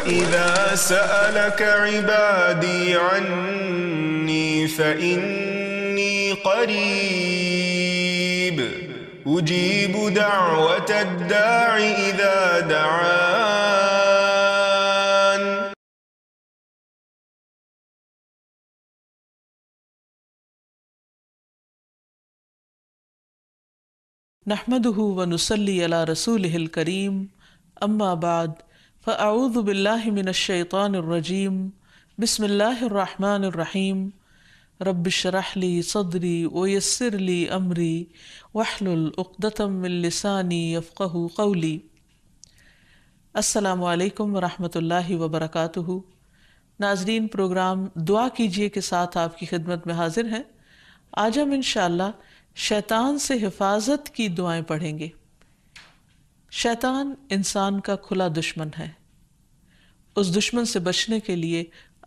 وَإِذَا سَأَلَكَ عِبَادِي عَنِّي فَإِنِّي قَرِيبٌ أُجِيبُ دَعْوَةَ الدَّاعِ إِذَا دَعَانِ۔ نحمده ونصلي على رسوله الكريم اما بعد فاعوذ باللہ من الشیطان الرجیم بسم اللہ الرحمن الرحیم رب اشرح لي صدری ويسر لي امری واحلل عقدۃ من لسانی یفقہوا قولی۔ السلام علیکم ورحمۃ اللہ وبرکاتہ۔ ناظرین، پروگرام دعا کیجیے کے ساتھ آپ کی خدمت میں حاضر ہیں۔ آج ہم انشاءاللہ شیطان سے حفاظت کی دعائیں پڑھیں گے۔ شیطان انسان کا کھلا دشمن ہے۔ اس دشمن سے بچنے کے لیے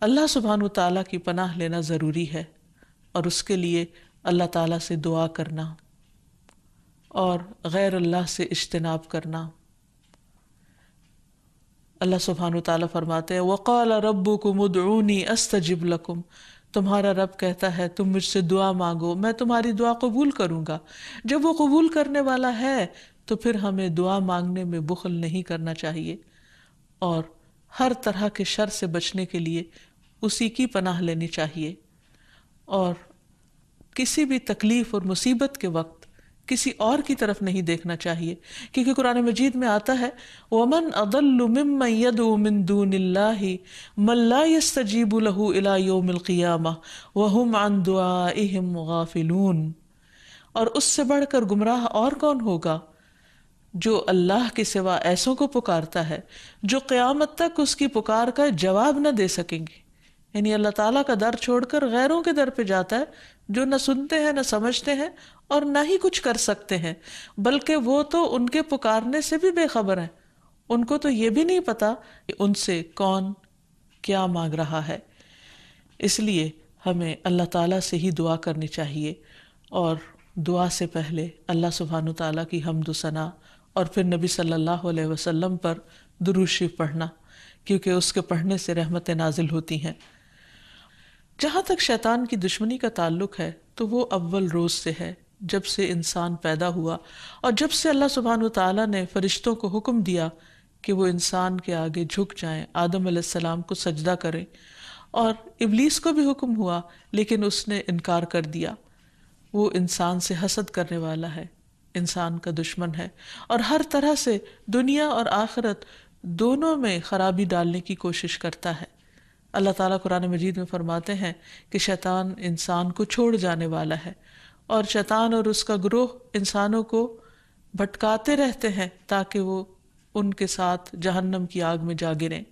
اللہ سبحانہ وتعالیٰ کی پناہ لینا ضروری ہے، اور اس کے لیے اللہ تعالیٰ سے دعا کرنا اور غیر اللہ سے اجتناب کرنا۔ اللہ سبحانہ وتعالیٰ فرماتے ہیں وَقَالَ رَبُّكُمُ ادْعُونِي أَسْتَجِبْ لَكُمْ، تمہارا رب کہتا ہے تم مجھ سے دعا مانگو، میں تمہاری دعا قبول کروں گا۔ جب وہ قبول کرنے والا ہے تو پھر ہمیں دعا مانگنے میں بخل نہیں کرنا چاہیے، اور ہر طرح کے شر سے بچنے کے لیے اسی کی پناہ لینی چاہیے، اور کسی بھی تکلیف اور مصیبت کے وقت کسی اور کی طرف نہیں دیکھنا چاہیے، کیونکہ قرآن مجید میں آتا ہے وَمَنْ أَضَلُّ مِمَّنْ يَدْعُو مِن دُونِ اللَّهِ مَن لَا يَسْتَجِيبُ لَهُ إِلَى يَوْمِ الْقِيَامَةِ وَهُمْ عَنْ دُعَائِهِمْ غَافِلُونَ۔ اور اس سے بڑھ کر گمراہ اور کون ہوگا جو اللہ کے سوا ایسوں کو پکارتا ہے جو قیامت تک اس کی پکار کا جواب نہ دے سکیں گے۔ یعنی اللہ تعالیٰ کا در چھوڑ کر غیروں کے در پہ جاتا ہے، جو نہ سنتے ہیں نہ سمجھتے ہیں اور نہ ہی کچھ کر سکتے ہیں، بلکہ وہ تو ان کے پکارنے سے بھی بے خبر ہیں، ان کو تو یہ بھی نہیں پتا کہ ان سے کون کیا مانگ رہا ہے۔ اس لیے ہمیں اللہ تعالیٰ سے ہی دعا کرنی چاہیے، اور دعا سے پہلے اللہ سبحانہ تعالیٰ کی حمد و ثنا اور پھر نبی صلی اللہ علیہ وسلم پر درود شریف پڑھنا، کیونکہ اس کے پڑھنے سے رحمتیں نازل ہوتی ہیں۔ جہاں تک شیطان کی دشمنی کا تعلق ہے تو وہ اول روز سے ہے، جب سے انسان پیدا ہوا، اور جب سے اللہ سبحانہ تعالیٰ نے فرشتوں کو حکم دیا کہ وہ انسان کے آگے جھک جائیں، آدم علیہ السلام کو سجدہ کریں، اور ابلیس کو بھی حکم ہوا لیکن اس نے انکار کر دیا۔ وہ انسان سے حسد کرنے والا ہے، انسان کا دشمن ہے، اور ہر طرح سے دنیا اور آخرت دونوں میں خرابی ڈالنے کی کوشش کرتا ہے۔ اللہ تعالیٰ قرآن مجید میں فرماتے ہیں کہ شیطان انسان کو چھوڑ جانے والا ہے، اور شیطان اور اس کا گروہ انسانوں کو بھٹکاتے رہتے ہیں تاکہ وہ ان کے ساتھ جہنم کی آگ میں جا گریں۔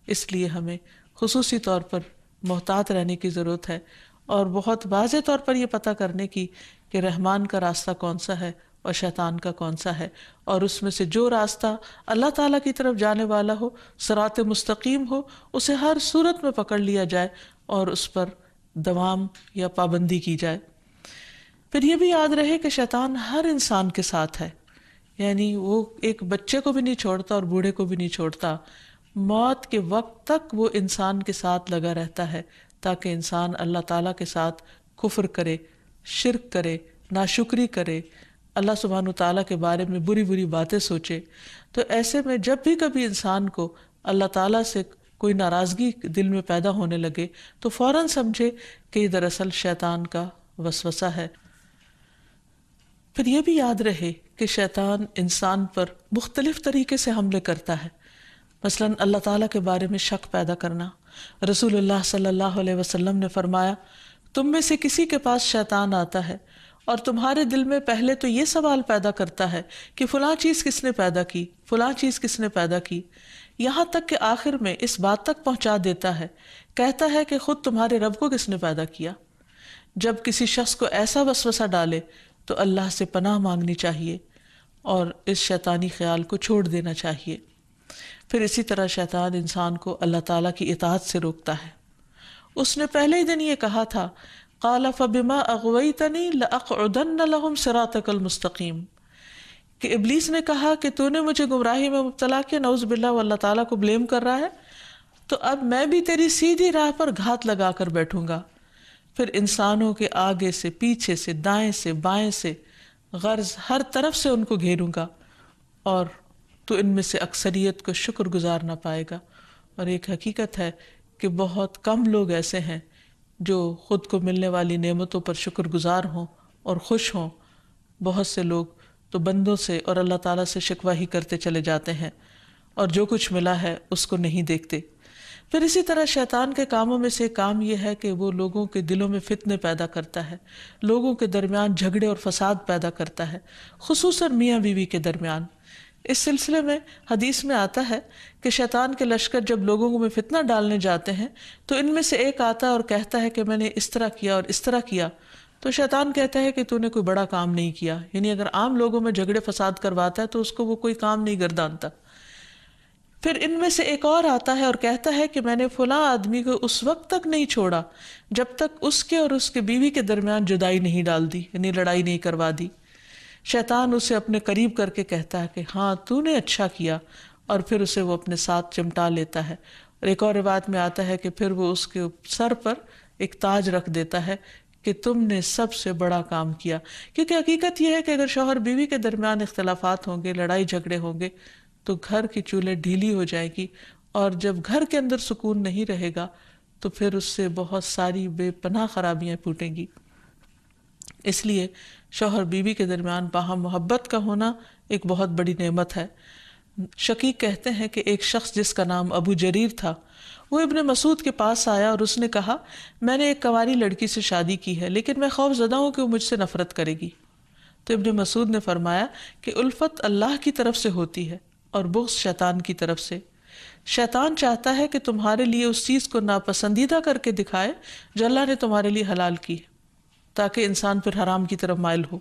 اس لیے ہمیں خصوصی طور پر محتاط رہنے کی ضرورت ہے، اور بہت واضح طور پر یہ پتہ کرنے کی کہ رحمان کا راستہ کون سا ہے اور شیطان کا کون سا ہے، اور اس میں سے جو راستہ اللہ تعالیٰ کی طرف جانے والا ہو، صراط مستقیم ہو، اسے ہر صورت میں پکڑ لیا جائے اور اس پر دوام یا پابندی کی جائے۔ پھر یہ بھی یاد رہے کہ شیطان ہر انسان کے ساتھ ہے، یعنی وہ ایک بچے کو بھی نہیں چھوڑتا اور بوڑھے کو بھی نہیں چھوڑتا، موت کے وقت تک وہ انسان کے ساتھ لگا رہتا ہے تاکہ انسان اللہ تعالیٰ کے ساتھ کفر کرے، شرک کرے، ناشکری کرے، اللہ سبحانہ تعالیٰ کے بارے میں بری بری باتیں سوچے۔ تو ایسے میں جب بھی کبھی انسان کو اللہ تعالیٰ سے کوئی ناراضگی دل میں پیدا ہونے لگے تو فوراً سمجھے کہ یہ دراصل شیطان کا وسوسہ ہے۔ پھر یہ بھی یاد رہے کہ شیطان انسان پر مختلف طریقے سے حملے کرتا ہے، مثلاً اللہ تعالیٰ کے بارے میں شک پیدا کرنا۔ رسول اللہ صلی اللہ علیہ وسلم نے فرمایا تم میں سے کسی کے پاس شیطان آتا ہے اور تمہارے دل میں پہلے تو یہ سوال پیدا کرتا ہے کہ فلاں چیز کس نے پیدا کی، فلاں چیز کس نے پیدا کی، یہاں تک کہ آخر میں اس بات تک پہنچا دیتا ہے، کہتا ہے کہ خود تمہارے رب کو کس نے پیدا کیا۔ جب کسی شخص کو ایسا وسوسہ ڈالے تو اللہ سے پناہ مانگنی چاہیے اور اس شیطانی خیال کو چھوڑ دینا چاہیے۔ پھر اسی طرح شیطان انسان کو اللہ تعالیٰ کی اطاعت سے روکتا ہے۔ اس نے پہلے ہی دن یہ کہا تھا قال فبما اغویتنی لاقعدن لهم صراطک المستقیم، کہ ابلیس نے کہا کہ تو نے مجھے گمراہی میں مبتلا کیا، نعوذ باللہ، وہ اللہ تعالیٰ کو بلیم کر رہا ہے، تو اب میں بھی تیری سیدھی راہ پر گھات لگا کر بیٹھوں گا، پھر انسانوں کے آگے سے، پیچھے سے، دائیں سے، بائیں سے، غرض ہر طرف سے ان کو گھیروں گا، اور تو ان میں سے اکثریت کو شکر گزار نہ پائے گا۔ اور ایک حقیقت ہے کہ بہت کم لوگ ایسے ہیں جو خود کو ملنے والی نعمتوں پر شکر گزار ہوں اور خوش ہوں۔ بہت سے لوگ تو بندوں سے اور اللہ تعالیٰ سے شکوہ ہی کرتے چلے جاتے ہیں، اور جو کچھ ملا ہے اس کو نہیں دیکھتے۔ پھر اسی طرح شیطان کے کاموں میں سے ایک کام یہ ہے کہ وہ لوگوں کے دلوں میں فتنے پیدا کرتا ہے، لوگوں کے درمیان جھگڑے اور فساد پیدا کرتا ہے، خصوصاً میاں بیوی کے درمیان۔ اس سلسلے میں حدیث میں آتا ہے کہ شیطان کے لشکر جب لوگوں میں فتنہ ڈالنے جاتے ہیں تو ان میں سے ایک آتا ہے اور کہتا ہے کہ میں نے اس طرح کیا اور اس طرح کیا، تو شیطان کہتا ہے کہ تو نے کوئی بڑا کام نہیں کیا، یعنی اگر عام لوگوں میں جھگڑے فساد کرواتا ہے تو اس کو وہ کوئی کام نہیں گردانتا۔ پھر ان میں سے ایک اور آتا ہے اور کہتا ہے کہ میں نے فلاں آدمی کو اس وقت تک نہیں چھوڑا جب تک اس کے اور اس کے بیوی کے درمیان جدائی نہیں ڈال دی، یعنی لڑائی نہیں کروا دی۔ شیطان اسے اپنے قریب کر کے کہتا ہے کہ ہاں تو نے اچھا کیا، اور پھر اسے وہ اپنے ساتھ چمٹا لیتا ہے۔ اور ایک اور روایت میں آتا ہے کہ پھر وہ اس کے سر پر ایک تاج رکھ دیتا ہے کہ تم نے سب سے بڑا کام کیا، کیونکہ حقیقت یہ ہے کہ اگر شوہر بیوی کے درمیان اختلافات ہوں گے، لڑائی جھگڑے ہوں گے، تو گھر کی چولہے ڈھیلی ہو جائے گی، اور جب گھر کے اندر سکون نہیں رہے گا تو پھر اس سے بہت ساری بے پناہ خرابیاں پھوٹیں گی۔ اس لیے شوہر بیوی کے درمیان باہم محبت کا ہونا ایک بہت بڑی نعمت ہے۔ شقیق کہتے ہیں کہ ایک شخص جس کا نام ابو جریر تھا، وہ ابن مسعود کے پاس آیا اور اس نے کہا میں نے ایک کنواری لڑکی سے شادی کی ہے، لیکن میں خوف زدہ ہوں کہ وہ مجھ سے نفرت کرے گی۔ تو ابن مسعود نے فرمایا کہ الفت اللہ کی طرف سے ہوتی ہے اور بغض شیطان کی طرف سے۔ شیطان چاہتا ہے کہ تمہارے لیے اس چیز کو ناپسندیدہ کر کے دکھائے جو اللہ نے تمہارے لیے حلال کی ہے، تاکہ انسان پھر حرام کی طرف مائل ہو۔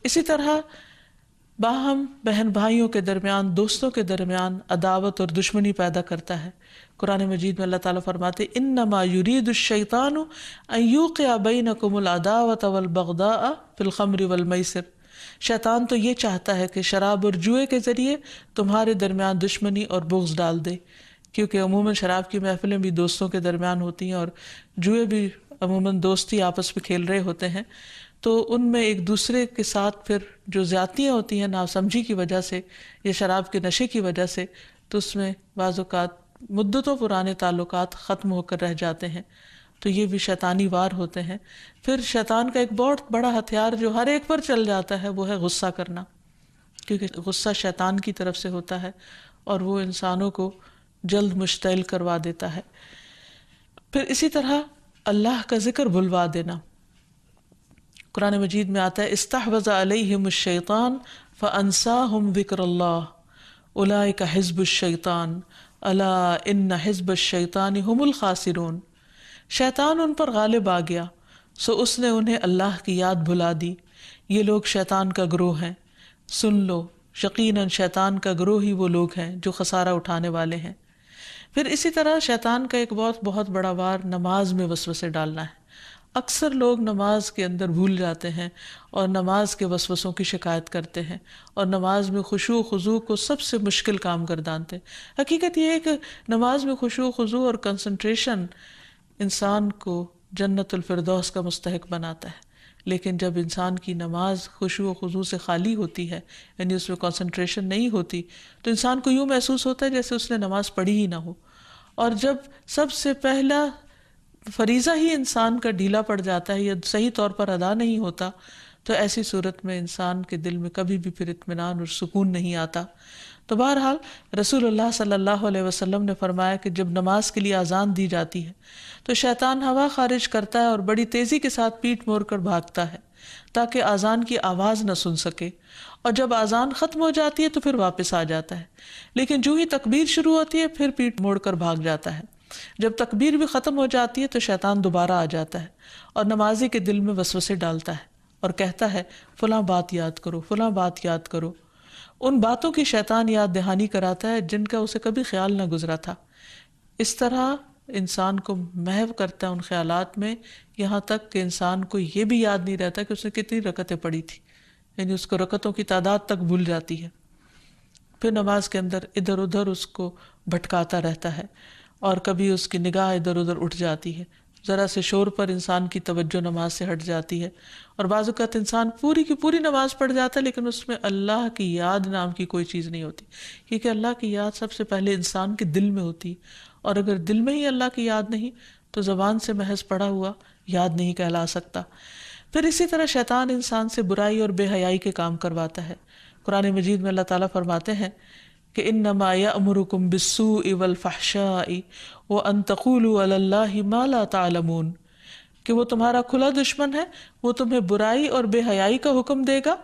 اسی طرح باہم بہن بھائیوں کے درمیان، دوستوں کے درمیان عداوت اور دشمنی پیدا کرتا ہے۔ قرآن مجید میں اللہ تعالیٰ فرماتے انما یرید الشیطان ان یوقع بینکم العداوۃ والبغضاء فی الخمر والمیسر، شیطان تو یہ چاہتا ہے کہ شراب اور جوئے کے ذریعے تمہارے درمیان دشمنی اور بغض ڈال دے، کیونکہ عموماً شراب کی محفلیں بھی دوستوں کے درمیان ہوتی ہیں، اور جوئے بھی عموماً دوستی آپس میں کھیل رہے ہوتے ہیں، تو ان میں ایک دوسرے کے ساتھ پھر جو زیادتیاں ہوتی ہیں ناسمجھی کی وجہ سے یا شراب کے نشے کی وجہ سے، تو اس میں بعض اوقات مدتوں پرانے تعلقات ختم ہو کر رہ جاتے ہیں۔ تو یہ بھی شیطانی وار ہوتے ہیں۔ پھر شیطان کا ایک بہت بڑا ہتھیار جو ہر ایک پر چل جاتا ہے وہ ہے غصہ کرنا، کیونکہ غصہ شیطان کی طرف سے ہوتا ہے اور وہ انسانوں کو جلد مشتعل کروا دیتا ہے۔ پھر اسی طرح اللہ کا ذکر بھلوا دینا۔ قرآن مجید میں آتا ہے استحوذ علیہم الشیطان فانساہم ذکر اللہ اولئک حزب الشیطان الا ان حزب الشیطان هم الخاسرون، شیطان ان پر غالب آ گیا سو اس نے انہیں اللہ کی یاد بھلا دی، یہ لوگ شیطان کا گروہ ہیں، سن لو یقیناً شیطان کا گروہ ہی وہ لوگ ہیں جو خسارہ اٹھانے والے ہیں۔ پھر اسی طرح شیطان کا ایک بہت بڑا وار نماز میں وسوسے ڈالنا ہے۔ اکثر لوگ نماز کے اندر بھول جاتے ہیں اور نماز کے وسوسوں کی شکایت کرتے ہیں، اور نماز میں خشوع و خضوع کو سب سے مشکل کام گردانتے ہیں۔ حقیقت یہ ہے کہ نماز میں خشوع و خضوع اور کنسنٹریشن انسان کو جنت الفردوس کا مستحق بناتا ہے، لیکن جب انسان کی نماز خشوع و خضوع سے خالی ہوتی ہے، یعنی اس میں کنسنٹریشن نہیں ہوتی، تو انسان کو یوں محسوس ہوتا ہے جیسے اس نے نماز پڑھی ہی نہ ہو۔ اور جب سب سے پہلا فریضہ ہی انسان کا ڈھیلا پڑ جاتا ہے یا صحیح طور پر ادا نہیں ہوتا، تو ایسی صورت میں انسان کے دل میں کبھی بھی پھر اطمینان اور سکون نہیں آتا۔ تو بہرحال رسول اللہ صلی اللہ علیہ وسلم نے فرمایا کہ جب نماز کے لیے اذان دی جاتی ہے تو شیطان ہوا خارج کرتا ہے اور بڑی تیزی کے ساتھ پیٹھ موڑ کر بھاگتا ہے تاکہ اذان کی آواز نہ سن سکے، اور جب اذان ختم ہو جاتی ہے تو پھر واپس آ جاتا ہے، لیکن جو ہی تکبیر شروع ہوتی ہے پھر پیٹھ موڑ کر بھاگ جاتا ہے۔ جب تکبیر بھی ختم ہو جاتی ہے تو شیطان دوبارہ آ جاتا ہے اور نمازی کے دل میں وسوسے ڈالتا ہے اور کہتا ہے فلاں بات یاد کرو، فلاں بات یاد کرو۔ ان باتوں کی شیطان یاد دہانی کراتا ہے جن کا اسے کبھی خیال نہ گزرا تھا۔ اس طرح انسان کو محو کرتا ہے ان خیالات میں، یہاں تک کہ انسان کو یہ بھی یاد نہیں رہتا کہ اس نے کتنی رکعتیں پڑھی تھی، یعنی اس کو رکعتوں کی تعداد تک بھول جاتی ہے۔ پھر نماز کے اندر ادھر ادھر اس کو بھٹکاتا رہتا ہے، اور کبھی اس کی نگاہ ادھر ادھر اٹھ جاتی ہے، ذرا سے شور پر انسان کی توجہ نماز سے ہٹ جاتی ہے، اور بعض اوقات انسان پوری کی پوری نماز پڑھ جاتا ہے لیکن اس میں اللہ کی یاد نام کی کوئی چیز نہیں ہوتی، کیونکہ اللہ کی یاد سب سے پہلے انسان کے دل میں ہوتی، اور اگر دل میں ہی اللہ کی یاد نہیں تو زبان سے محض پڑھا ہوا یاد نہیں کہلا سکتا۔ پھر اسی طرح شیطان انسان سے برائی اور بے حیائی کے کام کرواتا ہے۔ قرآن مجید میں اللہ تعالیٰ فرماتے ہیں کہ انما یأمرکم بالسوء والفحشاء وان تقولوا علی اللہ ما لا تعلمون، کہ وہ تمہارا کھلا دشمن ہے، وہ تمہیں برائی اور بے حیائی کا حکم دے گا،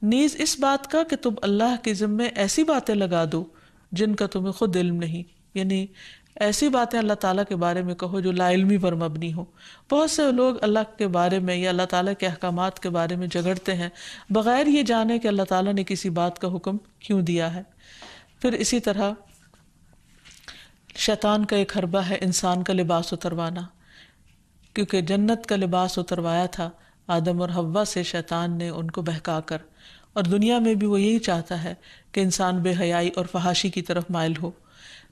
نیز اس بات کا کہ تم اللہ کے ذمے ایسی باتیں لگا دو جن کا تمہیں خود علم نہیں، یعنی ایسی باتیں اللہ تعالیٰ کے بارے میں کہو جو لا علمی پر مبنی ہو۔ بہت سے لوگ اللہ کے بارے میں یا اللہ تعالیٰ کے احکامات کے بارے میں جھگڑتے ہیں بغیر یہ جانے کہ اللہ تعالیٰ نے کسی بات کا حکم کیوں دیا ہے۔ پھر اسی طرح شیطان کا ایک حربہ ہے انسان کا لباس اتروانا، کیونکہ جنت کا لباس اتروایا تھا آدم اور حوا سے شیطان نے ان کو بہکا کر، اور دنیا میں بھی وہ یہی چاہتا ہے کہ انسان بے حیائی اور فحاشی کی طرف مائل ہو۔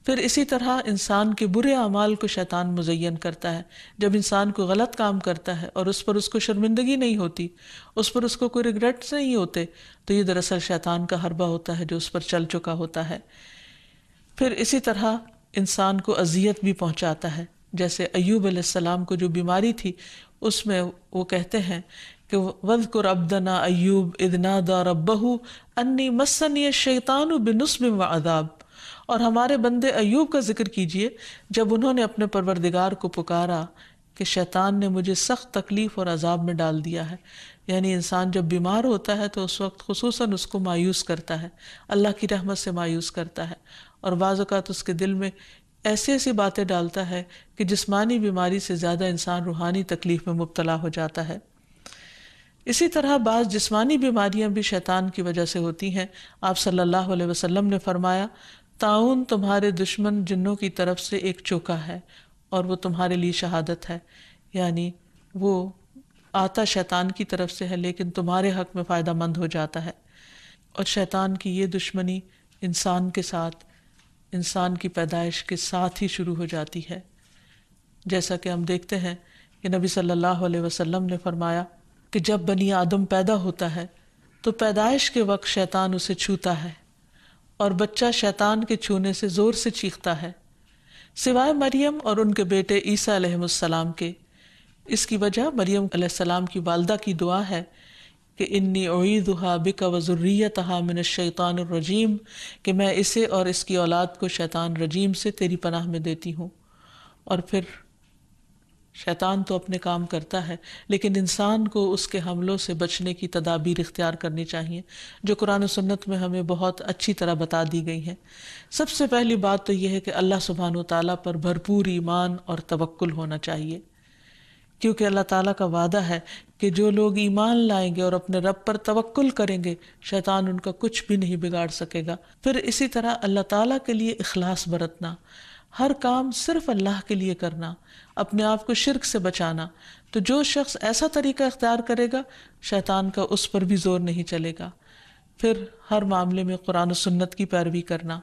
پھر اسی طرح انسان کے برے اعمال کو شیطان مزین کرتا ہے۔ جب انسان کو غلط کام کرتا ہے اور اس پر اس کو شرمندگی نہیں ہوتی، اس پر اس کو کوئی ریگریٹس نہیں ہوتے، تو یہ دراصل شیطان کا حربہ ہوتا ہے جو اس پر چل چکا ہوتا ہے۔ پھر اسی طرح انسان کو اذیت بھی پہنچاتا ہے، جیسے ایوب علیہ السلام کو جو بیماری تھی اس میں وہ کہتے ہیں کہ وَاذْكُرْ عَبْدَنَا أَيُّوبَ إِذْ نَادَى رَبَّهُ أَنِّي مَسَّنِيَ الشَّيْطَانُ بِنُصْبٍ وَعَذَابٍ، اور ہمارے بندے ایوب کا ذکر کیجئے جب انہوں نے اپنے پروردگار کو پکارا کہ شیطان نے مجھے سخت تکلیف اور عذاب میں ڈال دیا ہے۔ یعنی انسان جب بیمار ہوتا ہے تو اس وقت خصوصاً اس کو مایوس کرتا ہے، اللہ کی رحمت سے مایوس کرتا ہے، اور بعض اوقات اس کے دل میں ایسی ایسی باتیں ڈالتا ہے کہ جسمانی بیماری سے زیادہ انسان روحانی تکلیف میں مبتلا ہو جاتا ہے۔ اسی طرح بعض جسمانی بیماریاں بھی شیطان کی وجہ سے ہوتی ہیں۔ آپ صلی اللہ علیہ وسلم نے فرمایا، طاعون تمہارے دشمن جنوں کی طرف سے ایک چوکا ہے اور وہ تمہارے لیے شہادت ہے، یعنی وہ آتا شیطان کی طرف سے ہے لیکن تمہارے حق میں فائدہ مند ہو جاتا ہے۔ اور شیطان کی یہ دشمنی انسان کے ساتھ، انسان کی پیدائش کے ساتھ ہی شروع ہو جاتی ہے، جیسا کہ ہم دیکھتے ہیں کہ نبی صلی اللہ علیہ وسلم نے فرمایا کہ جب بنی آدم پیدا ہوتا ہے تو پیدائش کے وقت شیطان اسے چھوتا ہے اور بچہ شیطان کے چھونے سے زور سے چیختا ہے، سوائے مریم اور ان کے بیٹے عیسیٰ علیہ السلام کے۔ اس کی وجہ مریم علیہ السلام کی والدہ کی دعا ہے کہ انی اعیذھا بک وذریتھا من الشیطان الرجیم، کہ میں اسے اور اس کی اولاد کو شیطان رجیم سے تیری پناہ میں دیتی ہوں۔ اور پھر شیطان تو اپنے کام کرتا ہے لیکن انسان کو اس کے حملوں سے بچنے کی تدابیر اختیار کرنی چاہیے، جو قرآن و سنت میں ہمیں بہت اچھی طرح بتا دی گئی ہیں۔ سب سے پہلی بات تو یہ ہے کہ اللہ سبحانہ و تعالیٰ پر بھرپور ایمان اور توکل ہونا چاہیے، کیونکہ اللہ تعالیٰ کا وعدہ ہے کہ جو لوگ ایمان لائیں گے اور اپنے رب پر توکل کریں گے، شیطان ان کا کچھ بھی نہیں بگاڑ سکے گا۔ پھر اسی طرح اللہ تعالیٰ کے لیے اخلاص برتنا، ہر کام صرف اللہ کے لیے کرنا، اپنے آپ کو شرک سے بچانا۔ تو جو شخص ایسا طریقہ اختیار کرے گا شیطان کا اس پر بھی زور نہیں چلے گا۔ پھر ہر معاملے میں قرآن و سنت کی پیروی کرنا،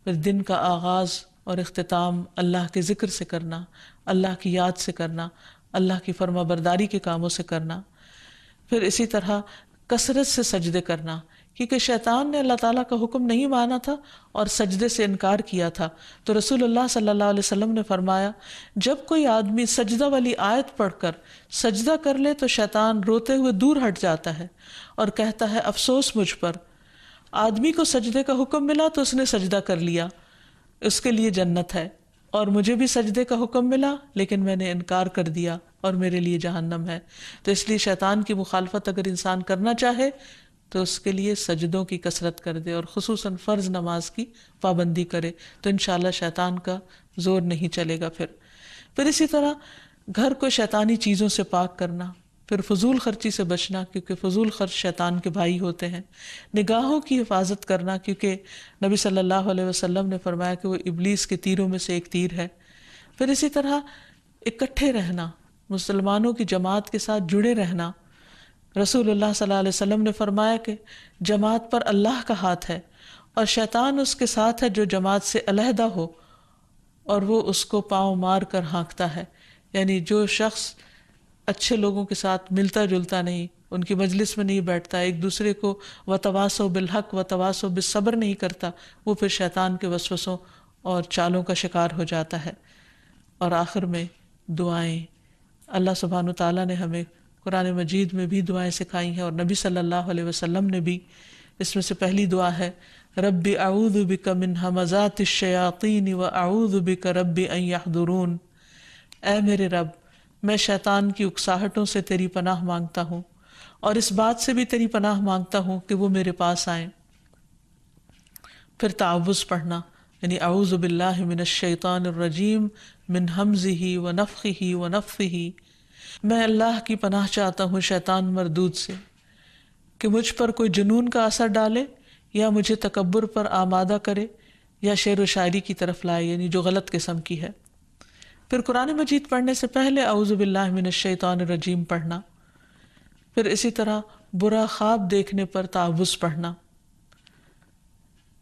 پھر دن کا آغاز اور اختتام اللہ کے ذکر سے کرنا، اللہ کی یاد سے کرنا، اللہ کی فرما برداری کے کاموں سے کرنا۔ پھر اسی طرح کثرت سے سجدے کرنا، کیونکہ شیطان نے اللہ تعالیٰ کا حکم نہیں مانا تھا اور سجدے سے انکار کیا تھا، تو رسول اللہ صلی اللہ علیہ وسلم نے فرمایا جب کوئی آدمی سجدہ والی آیت پڑھ کر سجدہ کر لے تو شیطان روتے ہوئے دور ہٹ جاتا ہے اور کہتا ہے افسوس مجھ پر، آدمی کو سجدے کا حکم ملا تو اس نے سجدہ کر لیا، اس کے لیے جنت ہے، اور مجھے بھی سجدے کا حکم ملا لیکن میں نے انکار کر دیا اور میرے لیے جہنم ہے۔ تو اس لیے شیطان کی مخالفت اگر انسان کرنا چاہے تو اس کے لیے سجدوں کی کثرت کر دے اور خصوصاً فرض نماز کی پابندی کرے، تو انشاءاللہ شیطان کا زور نہیں چلے گا۔ پھر اسی طرح گھر کو شیطانی چیزوں سے پاک کرنا، پھر فضول خرچی سے بچنا، کیونکہ فضول خرچ شیطان کے بھائی ہوتے ہیں، نگاہوں کی حفاظت کرنا، کیونکہ نبی صلی اللہ علیہ وسلم نے فرمایا کہ وہ ابلیس کے تیروں میں سے ایک تیر ہے۔ پھر اسی طرح اکٹھے رہنا، مسلمانوں کی جماعت کے ساتھ جڑے رہنا۔ رسول اللہ صلی اللہ علیہ وسلم نے فرمایا کہ جماعت پر اللہ کا ہاتھ ہے اور شیطان اس کے ساتھ ہے جو جماعت سے علیحدہ ہو اور وہ اس کو پاؤں مار کر ہانکتا ہے. یعنی جو شخص اچھے لوگوں کے ساتھ ملتا جلتا نہیں، ان کی مجلس میں نہیں بیٹھتا، ایک دوسرے کو وتواصوا بالحق وتواصوا بالصبر نہیں کرتا، وہ پھر شیطان کے وسوسوں اور چالوں کا شکار ہو جاتا ہے. اور آخر میں دعائیں، اللہ سبحانہ تعالیٰ نے ہمیں قرآن مجید میں بھی دعائیں سکھائی ہیں اور نبی صلی اللہ علیہ وسلم نے بھی. اس میں سے پہلی دعا ہے رب اعوذ بک من ہمزات الشیاطین واعوذ بک رب ان یحضرون. اے میرے رب، میں شیطان کی اکساہٹوں سے تیری پناہ مانگتا ہوں اور اس بات سے بھی تیری پناہ مانگتا ہوں کہ وہ میرے پاس آئیں. پھر تعوذ پڑھنا، یعنی اعوذ باللہ من الشیطان الرجیم من ہمزہ ونفخہ ونفثہ. میں اللہ کی پناہ چاہتا ہوں شیطان مردود سے کہ مجھ پر کوئی جنون کا اثر ڈالے یا مجھے تکبر پر آمادہ کرے یا شعر و شاعری کی طرف لائے، یعنی جو غلط قسم کی ہے. پھر قرآن مجید پڑھنے سے پہلے اعوذ باللہ من الشیطان الرجیم پڑھنا. پھر اسی طرح برا خواب دیکھنے پر تعوذ پڑھنا.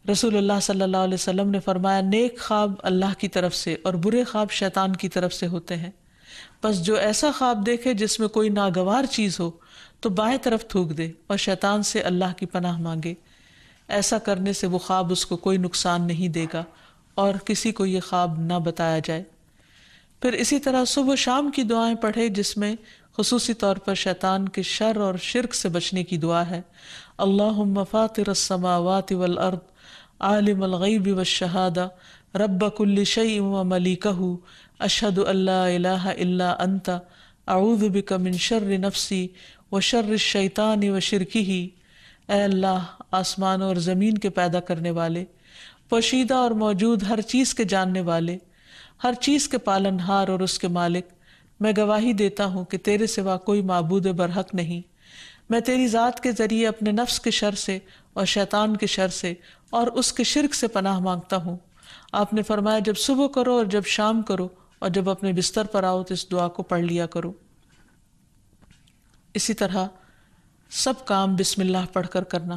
رسول اللہ صلی اللہ علیہ وسلم نے فرمایا نیک خواب اللہ کی طرف سے اور برے خواب شیطان کی طرف سے ہوتے ہیں. پس جو ایسا خواب دیکھے جس میں کوئی ناگوار چیز ہو تو بائیں طرف تھوک دے اور شیطان سے اللہ کی پناہ مانگے. ایسا کرنے سے وہ خواب اس کو کوئی نقصان نہیں دے گا اور کسی کو یہ خواب نہ بتایا جائے. پھر اسی طرح صبح و شام کی دعائیں پڑھے جس میں خصوصی طور پر شیطان کے شر اور شرک سے بچنے کی دعا ہے. اللہم فاطر السماوات والارض عالم الغیب والشہادہ رب کل شیء وملیکہ اشہد ان لا الہ الا انت اعوذ بک من شر نفسی وشر الشیطان وشرکہ. اے اللہ، آسمانوں اور زمین کے پیدا کرنے والے، پوشیدہ اور موجود ہر چیز کے جاننے والے، ہر چیز کے پالن ہار اور اس کے مالک، میں گواہی دیتا ہوں کہ تیرے سوا کوئی معبود برحق نہیں. میں تیری ذات کے ذریعے اپنے نفس کے شر سے اور شیطان کے شر سے اور اس کے شرک سے پناہ مانگتا ہوں. آپ نے فرمایا جب صبح کرو اور جب شام کرو اور جب اپنے بستر پر آؤ تو اس دعا کو پڑھ لیا کرو. اسی طرح سب کام بسم اللہ پڑھ کر کرنا،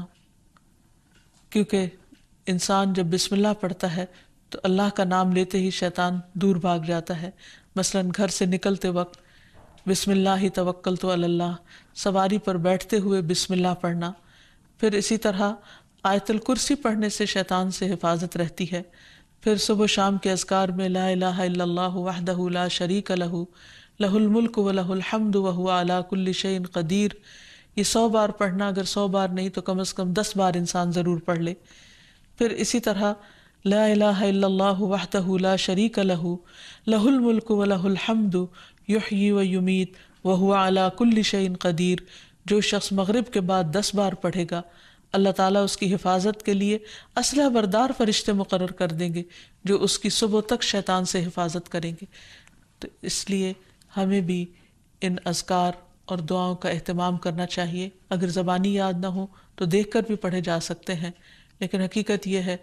کیونکہ انسان جب بسم اللہ پڑھتا ہے تو اللہ کا نام لیتے ہی شیطان دور بھاگ جاتا ہے. مثلا گھر سے نکلتے وقت بسم اللہ توکلت علی اللہ، سواری پر بیٹھتے ہوئے بسم اللہ پڑھنا. پھر اسی طرح آیت الکرسی پڑھنے سے شیطان سے حفاظت رہتی ہے. پھر صبح و شام کے اذکار میں لا الہ الا اللہ وحدہ لا شریک لہ لہ الملک ولہ الحمد وہو علی کل شیء قدیر. یہ 100 بار پڑھنا، اگر 100 بار نہیں تو کم از کم 10 بار انسان ضرور پڑھ لے. پھر اسی طرح لا الہ الا اللہ وحدہ لا شریک لہ لہ الملک ولہ الحمد یحیی و یمیت وہو علی کل شیء قدیر. جو شخص مغرب کے بعد 10 بار پڑھے گا اللہ تعالیٰ اس کی حفاظت کے لیے اسلحہ بردار فرشتے مقرر کر دیں گے جو اس کی صبح تک شیطان سے حفاظت کریں گے. تو اس لیے ہمیں بھی ان اذکار اور دعاؤں کا اہتمام کرنا چاہیے. اگر زبانی یاد نہ ہو تو دیکھ کر بھی پڑھے جا سکتے ہیں، لیکن حقیقت یہ ہے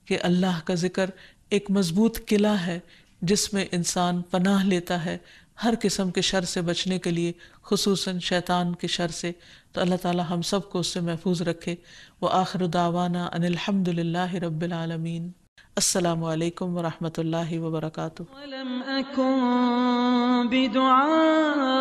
کہ اللہ کا ذکر ایک مضبوط قلعہ ہے جس میں انسان پناہ لیتا ہے ہر قسم کے شر سے بچنے کے لیے، خصوصاً شیطان کے شر سے. تو اللہ تعالی ہم سب کو اس سے محفوظ رکھے. وآخر دعوانا ان الحمد للہ رب العالمین. السلام علیکم ورحمۃ اللہ وبرکاتہ. ولم أكن بدعاء